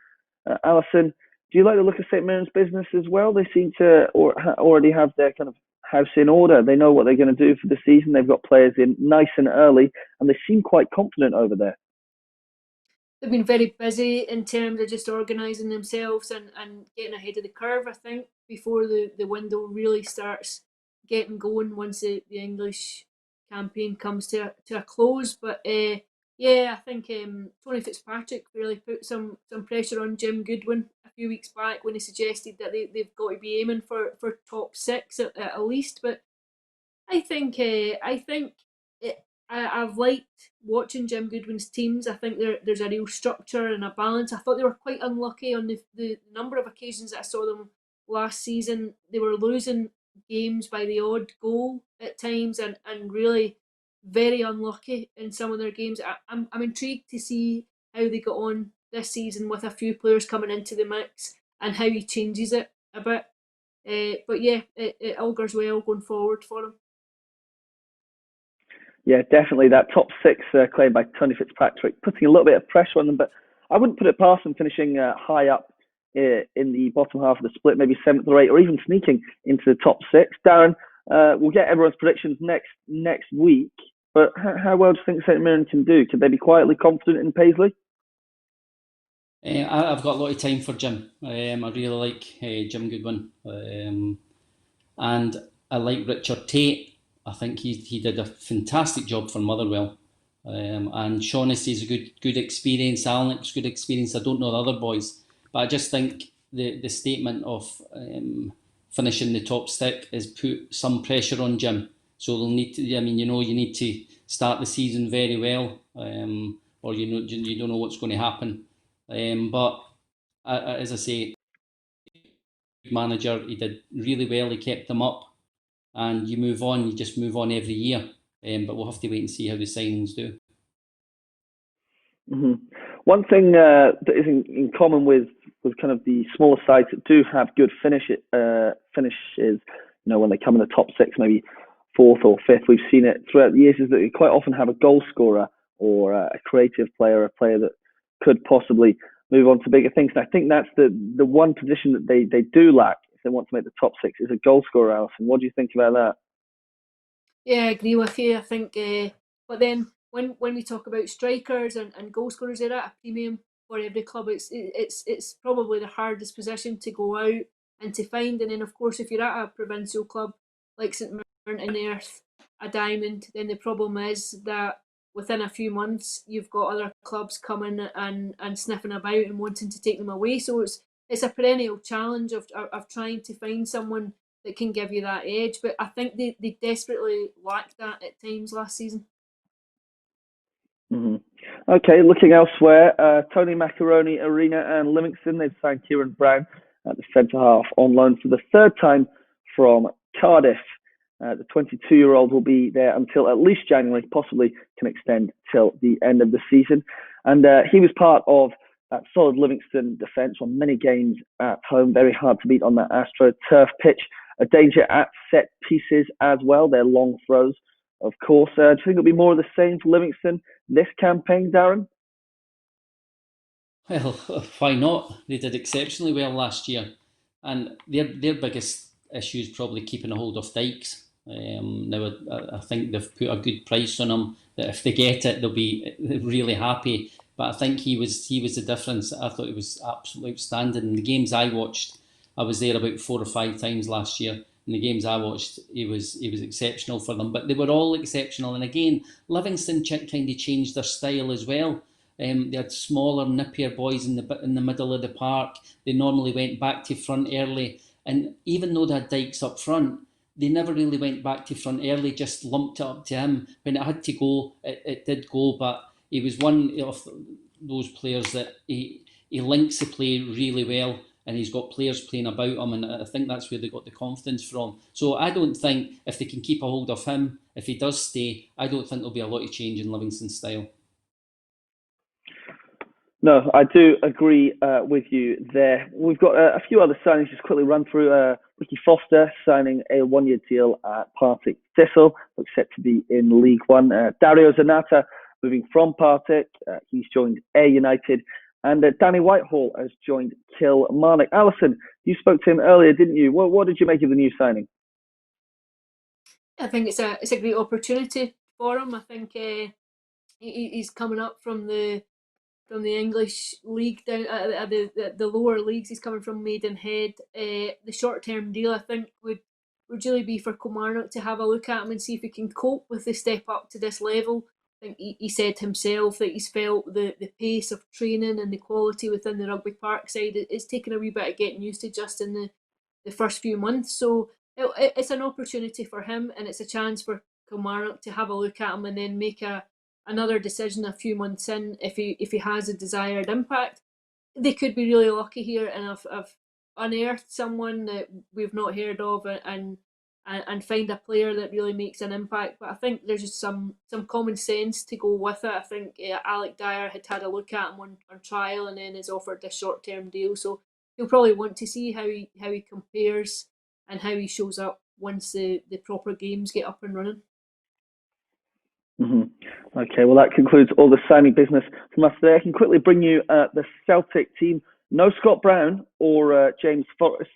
Alison, do you like the look of St Mirren's business as well? They seem to already have their kind of house in order. They know what they're going to do for the season. They've got players in nice and early, and they seem quite confident over there. They've been very busy in terms of just organising themselves and getting ahead of the curve, I think, before the window really starts getting going once the English campaign comes to a close. But yeah, I think Tony Fitzpatrick really put some pressure on Jim Goodwin a few weeks back when he suggested that they've got to be aiming for top 6 at least. But I think I've liked watching Jim Goodwin's teams. I think there's a real structure and a balance. I thought they were quite unlucky on the number of occasions that I saw them last season. They were losing games by the odd goal at times and really very unlucky in some of their games. I'm intrigued to see how they got on this season with a few players coming into the mix and how he changes it a bit. But yeah, it augurs well going forward for him. Yeah, definitely that top 6 claimed by Tony Fitzpatrick, putting a little bit of pressure on them, but I wouldn't put it past them finishing high up in the bottom half of the split, maybe 7th or 8th, or even sneaking into the top 6. Darren, we'll get everyone's predictions next week, but how well do you think St Mirren can do? Could they be quietly confident in Paisley? I've got a lot of time for Jim. I really like Jim Goodwin, and I like Richard Tate. I think he did a fantastic job for Motherwell, and Shaughnessy's a good experience. Alnwick's good experience. I don't know the other boys, but I just think the statement of finishing the top 6 has put some pressure on Jim. So they'll need to. I mean, you need to start the season very well, or you don't know what's going to happen. But as I say, manager, he did really well. He kept them up. And you move on, you just move on every year. But we'll have to wait and see how the signings do. Mm-hmm. One thing that is in common with kind of the smaller sides that do have good finishes, when they come in the top 6, maybe 4th or 5th, we've seen it throughout the years, is that you quite often have a goal scorer or a creative player, a player that could possibly move on to bigger things. And I think that's the one position that they do lack if they want to make the top 6 is a goal scorer, Alison. What do you think about that? Yeah, I agree with you. I think, but then when we talk about strikers and goal scorers, they're at a premium for every club. It's probably the hardest position to go out and to find. And then of course, if you're at a provincial club like St Mirren and Earth, a diamond, then the problem is that within a few months you've got other clubs coming and sniffing about and wanting to take them away. So it's a perennial challenge of trying to find someone that can give you that edge. But I think they desperately lacked that at times last season. Mm-hmm. Okay, looking elsewhere, Tony Macaroni Arena and Livingston, they've signed Kieran Brown at the centre half on loan for the third time from Cardiff. The 22-year-old will be there until at least January, possibly can extend till the end of the season. And he was part of that solid Livingston defence on many games at home, very hard to beat on that AstroTurf pitch. A danger at set pieces as well, their long throws, of course. Do you think it'll be more of the same for Livingston this campaign, Darren? Well, why not? They did exceptionally well last year, and their biggest issue is probably keeping a hold of Dykes. Now, I think they've put a good price on him. That if they get it, they'll be really happy. But I think he was the difference. I thought he was absolutely outstanding. In the games I watched, I was there about 4 or 5 times last year. In the games I watched, he was exceptional for them. But they were all exceptional. And again, Livingston kind of changed their style as well. They had smaller, nippier boys in the middle of the park. They normally went back to front early, and even though they had Dykes up front, they never really went back to front early. Just lumped it up to him when it had to go. It did go, but he was one of those players that he links the play really well, and he's got players playing about him, and I think that's where they got the confidence from. So I don't think if they can keep a hold of him, if he does stay, I don't think there'll be a lot of change in Livingston's style. No, I do agree with you there. We've got a few other signings, just quickly run through. Ricky Foster signing a 1-year deal at Partick Thistle, looks set to be in League One. Dario Zanata moving from Partick, he's joined Ayr United. And Danny Whitehall has joined Kilmarnock. Alison, you spoke to him earlier, didn't you? What did you make of the new signing? I think it's a great opportunity for him. I think he's coming up from the English league down at the lower leagues. He's coming from Maidenhead. The short-term deal, I think, would really be for Kilmarnock to have a look at him and see if he can cope with the step up to this level. I think he said himself that he's felt the pace of training and the quality within the Rugby Park side is taking a wee bit of getting used to just in the first few months. So it's an opportunity for him, and it's a chance for Kilmarnock to have a look at him and then make another decision a few months in if he has a desired impact. They could be really lucky here and have unearthed someone that we've not heard of and find a player that really makes an impact. But I think there's just some common sense to go with it. I think Alec Dyer had a look at him on trial and then is offered a short-term deal. So he'll probably want to see how he compares and how he shows up once the proper games get up and running. Mm-hmm. Okay, well, that concludes all the signing business from us today. I can quickly bring you the Celtic team. No Scott Brown or James Forrest.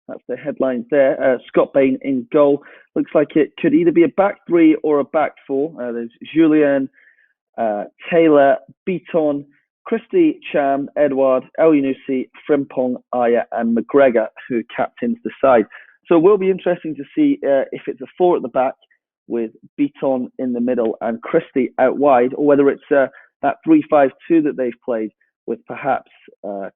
That's the headlines there. Scott Bain in goal. Looks like it could either be a back three or a back four. There's Julian, Taylor, Beaton, Christy, Cham, Edouard, El Yunusi, Frimpong, Aya, and McGregor, who captains the side. So it will be interesting to see if it's a four at the back with Beaton in the middle and Christie out wide, or whether it's that 3-5-2 that they've played with perhaps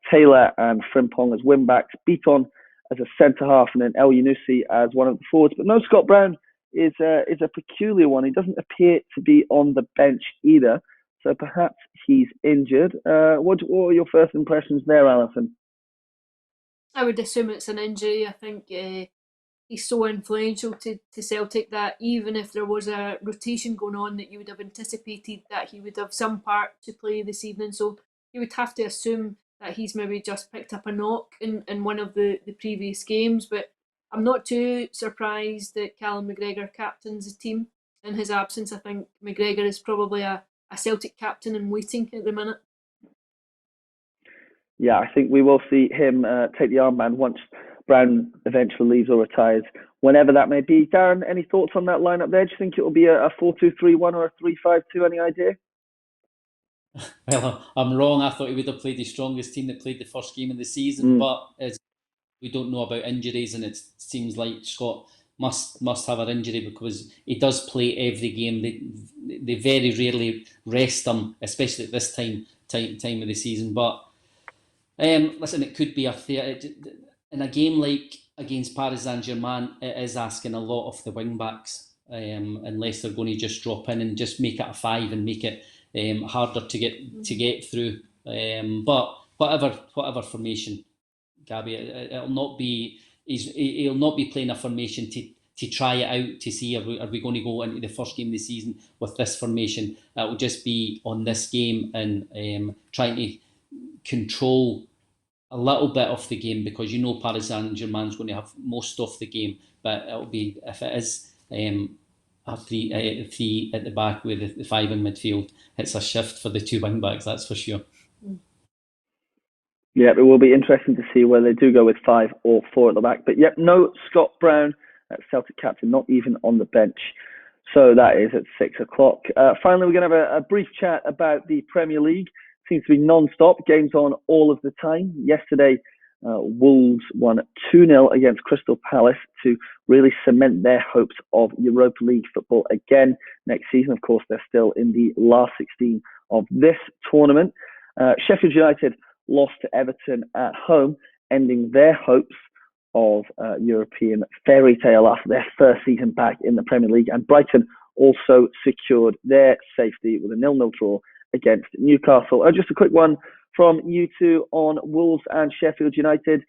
Taylor and Frimpong as wing-backs, Beaton as a centre-half, and then El Yunusi as one of the forwards. But no, Scott Brown is a peculiar one. He doesn't appear to be on the bench either, so perhaps he's injured. What are your first impressions there, Alison? I would assume it's an injury. I think he's so influential to Celtic that even if there was a rotation going on, that you would have anticipated that he would have some part to play this evening. So you would have to assume that he's maybe just picked up a knock in one of the previous games. But I'm not too surprised that Callum McGregor captains the team in his absence. I think McGregor is probably a Celtic captain in waiting at the minute. Yeah, I think we will see him take the armband once Brown eventually leaves or retires, whenever that may be. Darren, any thoughts on that lineup there? Do you think it will be a 4-2-3-1 or a 3-5-2? Any idea? Well, I'm wrong. I thought he would have played the strongest team that played the first game of the season, but as we don't know about injuries, and it seems like Scott must have an injury because he does play every game. They very rarely rest him, especially at this time of the season. But listen, it could be in a game like against Paris Saint-Germain. It is asking a lot of the wing backs, unless they're going to just drop in and just make it a 5 and make it harder to get through. But whatever formation, Gabby, it'll not be. He'll not be playing a formation to try it out to see are we going to go into the first game of the season with this formation. It will just be on this game and trying to control a little bit of the game, because you know Paris Saint-Germain's going to have most of the game, but it'll be, if it is a three at the back with the 5 in midfield, it's a shift for the 2 wing backs, that's for sure. Yeah, it will be interesting to see whether they do go with 5 or 4 at the back. But yep, no Scott Brown, Celtic captain, not even on the bench. So that is at 6 o'clock. Finally, we're going to have a brief chat about the Premier League. Seems to be non-stop, games on all of the time. Yesterday, Wolves won 2-0 against Crystal Palace to really cement their hopes of Europa League football again next season. Of course, they're still in the last 16 of this tournament. Sheffield United lost to Everton at home, ending their hopes of European fairy tale after their first season back in the Premier League. And Brighton also secured their safety with a 0-0 draw against Newcastle. Just a quick one from you two on Wolves and Sheffield United.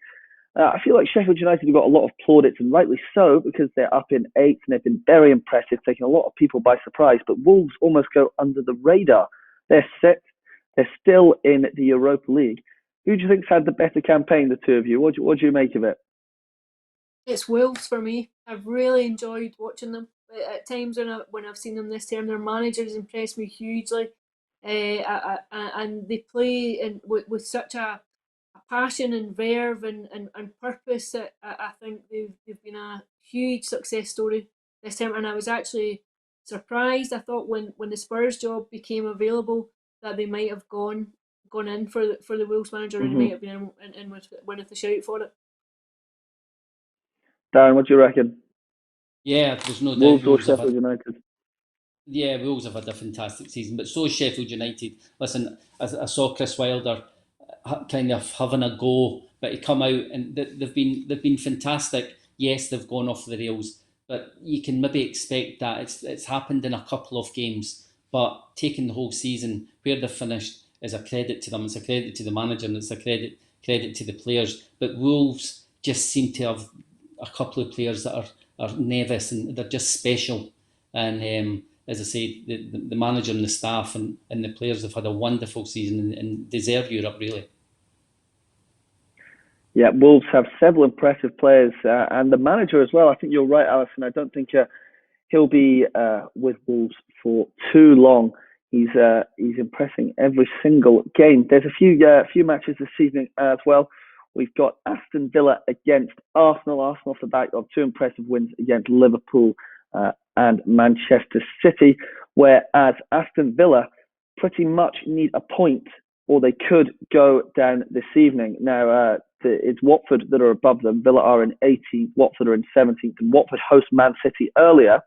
I feel like Sheffield United have got a lot of plaudits, and rightly so, because they're up in 8th and they've been very impressive, taking a lot of people by surprise. But Wolves almost go under the radar. They're set. They're still in the Europa League. Who do you think's had the better campaign, the two of you? What do you make of it? It's Wolves for me. I've really enjoyed watching them. At times when I've seen them this term, their manager has impressed me hugely. And they play with such a passion and verve and purpose that I think they've been a huge success story this time. And I was actually surprised. I thought when the Spurs job became available that they might have gone in for the Wolves manager and might have been in with the shout for it. Darren, what do you reckon? Yeah, there's no doubt. Wolves or Sheffield United? Yeah, Wolves have had a fantastic season, but so is Sheffield United. Listen, I saw Chris Wilder kind of having a go, but he come out and they've been fantastic. Yes, they've gone off the rails, but you can maybe expect that. It's happened in a couple of games, but taking the whole season where they've finished is a credit to them. It's a credit to the manager, and it's a credit to the players. But Wolves just seem to have a couple of players that are nervous and they're just special. And as I say, the manager and the staff and the players have had a wonderful season and deserve Europe, really. Yeah, Wolves have several impressive players and the manager as well. I think you're right, Alison. I don't think he'll be with Wolves for too long. He's impressing every single game. There's a few matches this evening as well. We've got Aston Villa against Arsenal. Arsenal off the back of 2 impressive wins against Liverpool and Manchester City, whereas Aston Villa pretty much need a point or they could go down this evening. Now, it's Watford that are above them. Villa are in 18th, Watford are in 17th, and Watford host Man City earlier.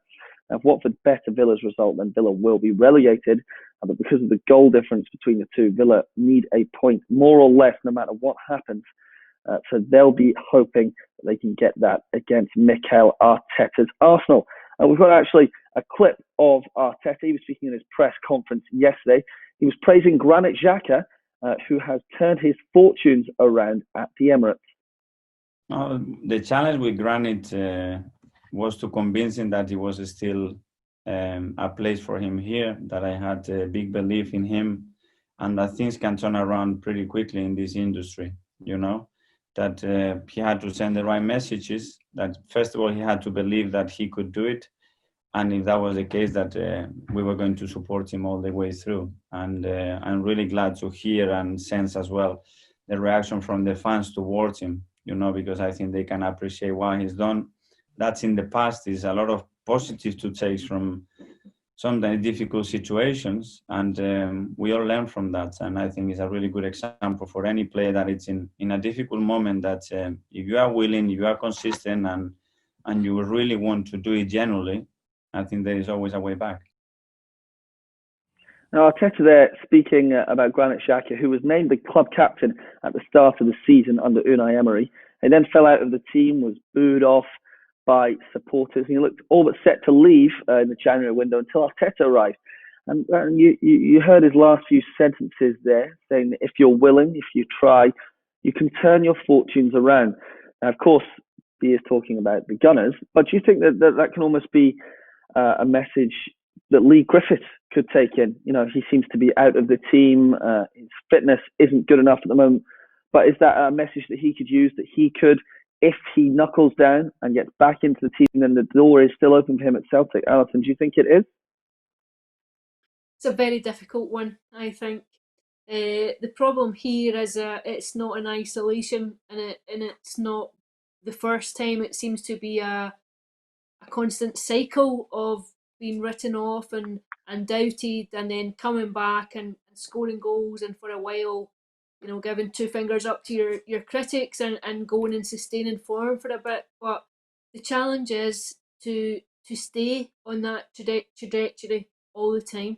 Now, if Watford better Villa's result, then Villa will be relegated. But because of the goal difference between the two, Villa need a point, more or less, no matter what happens. So they'll be hoping that they can get that against Mikel Arteta's Arsenal. We've got actually a clip of Arteta. He was speaking in his press conference yesterday. He was praising Granit Xhaka, who has turned his fortunes around at the Emirates. The challenge with Granit was to convince him that it was still a place for him here, that I had a big belief in him, and that things can turn around pretty quickly in this industry, that he had to send the right messages, that first of all, he had to believe that he could do it. And if that was the case, that we were going to support him all the way through. And I'm really glad to hear and sense as well the reaction from the fans towards him. because I think they can appreciate what he's done. That's in the past is a lot of positive to take from sometimes difficult situations, and we all learn from that. And I think it's a really good example for any player that it's in a difficult moment, that if you are willing, you are consistent, and you really want to do it genuinely, I think there is always a way back. Now, Arteta there speaking about Granit Xhaka, who was named the club captain at the start of the season under Unai Emery. He then fell out of the team, was booed off by supporters, and he looked all but set to leave in the January window until Arteta arrived. And you heard his last few sentences there, saying that if you're willing, if you try, you can turn your fortunes around. Now, of course, he is talking about the Gunners, but do you think that can almost be a message that Lee Griffiths could take in? He seems to be out of the team. His fitness isn't good enough at the moment. But is that a message that he could use, that he could, if he knuckles down and gets back into the team, then the door is still open for him at Celtic? Alison, do you think it is? It's a very difficult one, I think. The problem here is it's not in isolation, and it's not the first time. It seems to be a constant cycle of being written off and doubted, and then coming back and scoring goals, and for a while, giving two fingers up to your critics and going and sustaining form for a bit. But the challenge is to stay on that trajectory all the time,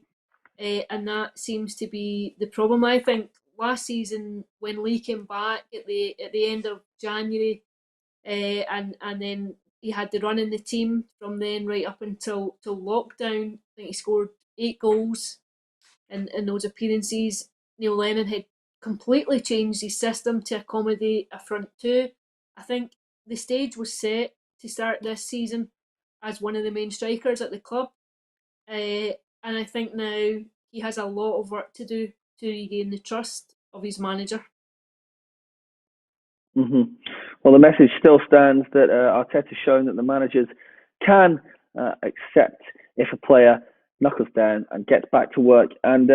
and that seems to be the problem. I think last season when Lee came back at the end of January, and then he had the run in the team from then right up until lockdown. I think he scored 8 goals in those appearances. Neil Lennon had completely changed his system to accommodate a front two. I think the stage was set to start this season as one of the main strikers at the club. And I think now he has a lot of work to do to regain the trust of his manager. Mm-hmm. Well, the message still stands that Arteta's shown that the managers can accept if a player knuckles down and gets back to work, and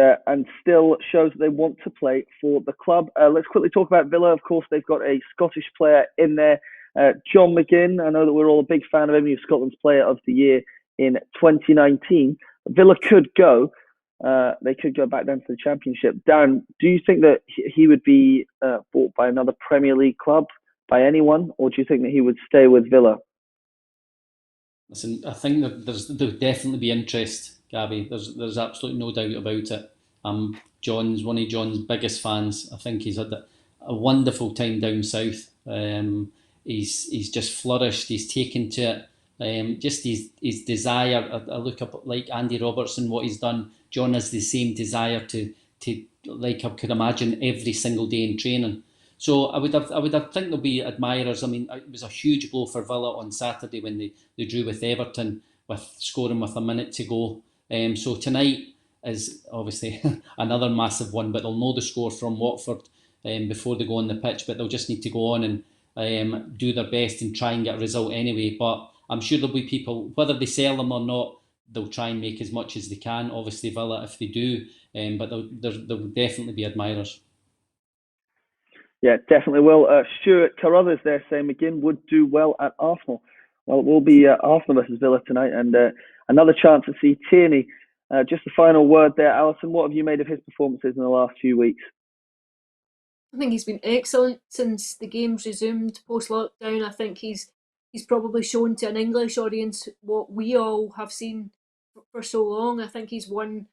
still shows that they want to play for the club. Let's quickly talk about Villa. Of course, they've got a Scottish player in there, John McGinn. I know that we're all a big fan of him. He was Scotland's Player of the Year in 2019. Villa could go. They could go back down to the Championship. Darren, do you think that he would be bought by another Premier League club, by anyone, or do you think that he would stay with Villa? Listen, I think that there'll definitely be interest, Gabby. There's absolutely no doubt about it. John's one of John's biggest fans. I think he's had a wonderful time down south. He's just flourished. He's taken to it. Just his desire. I look up like Andy Robertson, what he's done. John has the same desire to like I could imagine every single day in training. So I would think there'll be admirers. I mean, it was a huge blow for Villa on Saturday when they drew with Everton, with scoring with a minute to go. So tonight is obviously another massive one, but they'll know the score from Watford before they go on the pitch. But they'll just need to go on and do their best and try and get a result anyway. But I'm sure there'll be people, whether they sell them or not, they'll try and make as much as they can. Obviously, Villa, if they do, but there'll definitely be admirers. Yeah, definitely will. Stuart Carruthers there saying McGinn would do well at Arsenal. Well, it will be Arsenal versus Villa tonight, and another chance to see Tierney. Just the final word there, Alison. What have you made of his performances in the last few weeks? I think he's been excellent since the games resumed post-lockdown. I think he's probably shown to an English audience what we all have seen for so long. I think he's won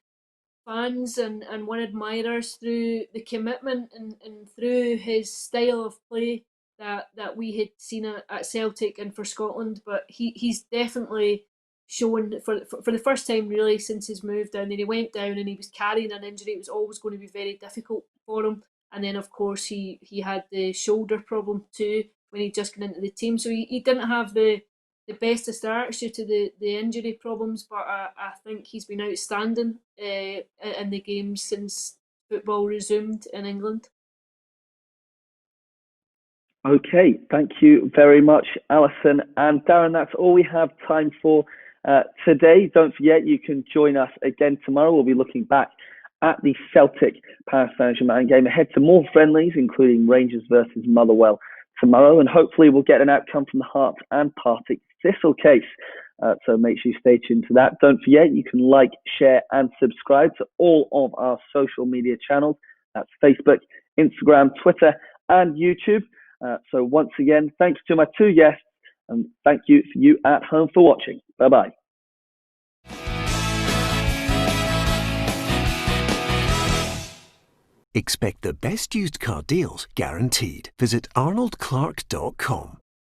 fans and won admirers through the commitment and through his style of play that we had seen at Celtic and for Scotland. But he's definitely shown for the first time really since his move down. Then he went down and he was carrying an injury. It was always going to be very difficult for him. And then of course he had the shoulder problem too when he just got into the team. So he didn't have the best of starts due to the injury problems, but I think he's been outstanding in the games since football resumed in England. Okay, thank you very much, Alison and Darren. That's all we have time for today. Don't forget, you can join us again tomorrow. We'll be looking back at the Celtic Paris Saint-Germain game, ahead to more friendlies, including Rangers versus Motherwell tomorrow, and hopefully we'll get an outcome from the Hart and Partick Thistle case. So make sure you stay tuned to that. Don't forget, you can like, share and subscribe to all of our social media channels. That's Facebook, Instagram, Twitter and YouTube. So once again, thanks to my two guests, and thank you for you at home for watching. Bye-bye. Expect the best used car deals guaranteed. Visit arnoldclark.com.